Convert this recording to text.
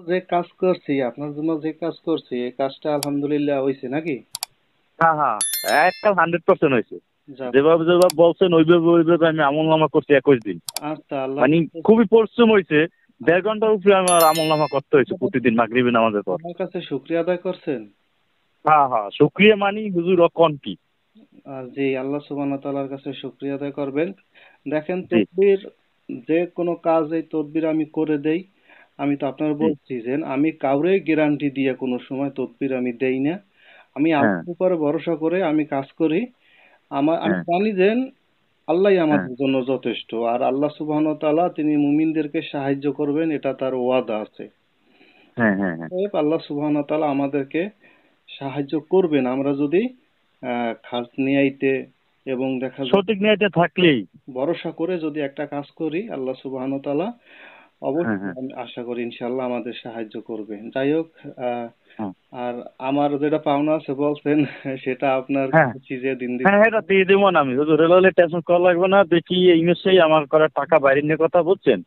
যে কাজ করছি, আপনার জন্য যে কাজ করছি এই কাজটা আলহামদুলিল্লাহ হয়েছে নাকি? হ্যাঁ হ্যাঁ, একটা 100% হয়েছে। যাক। যেভাবে যেভাবে বলছেন ওইভাবে ওইভাবে আমি আমল নামা করছি 21 দিন। আচ্ছা, আল্লাহ মানে খুবই পরিশ্রম হয়েছে। 1.5 ঘন্টার উপরে আমার আমল নামা করতে হয়েছে প্রতিদিন মাগরিবে নামাজের পর। আমার কাছে শুক্রিয়া আদায় করছেন। হ্যাঁ হ্যাঁ, শুক্রিয়া মানি হুজুর অকন কি। আর জি, আল্লাহ সুবহানাহু ওয়া তাআলার কাছে শুকরিয়া আদায় করবেন। দেখেন, জি তদবির, যে কোনো কাজ এই তদবির আমি করে দেই। আমি তো আপনার জি। বলছি যে আমি কাউরে গ্যারান্টি দিয়ে কোনো সময় তদবির আমি দেই না। আমি হ্যাঁ আল্লাহর উপরে ভরসা করে আমি কাজ করি। আমি হ্যাঁ জানি যে আল্লাহই হ্যাঁ আমাদের জন্য যথেষ্ট। আর আল্লাহ সুবহানাহু ওয়া তাআলা তিনি মুমিনদেরকে সাহায্য করবেন, এটা তার ওয়াদা আছে। হ্যাঁ হ্যাঁ হ্যাঁ। অতএব আল্লাহ সুবহানাহু ওয়া তাআলা আমাদেরকে সাহায্য করবেন আমরা যদি খাস নিয়াইতে এবং দেখা যায় সঠিক নিয়তে থাকলেই। ভরসা করে যদি একটা কাজ করি, আল্লাহ সুবহানাহু ওয়া তাআলা হ্যাঁ অবশ্যই হ্যাঁ আমি আশা করি ইনশাআল্লাহ আমাদের সাহায্য করবে। যাই হোক, আহ, হ্যাঁ আর আমার যেটা পাওনা আছে বলছেন সেটা আপনার হ্যাঁ খুশি যে দিন দিন। হ্যাঁ, এটা দিয়ে দেবো না আমি হুজুর, রেলওয়ে টেনশন করা লাগবে না। দেখি এই মাসেই আমার করা টাকা বাইরে নিয়ে কথা বলছেন।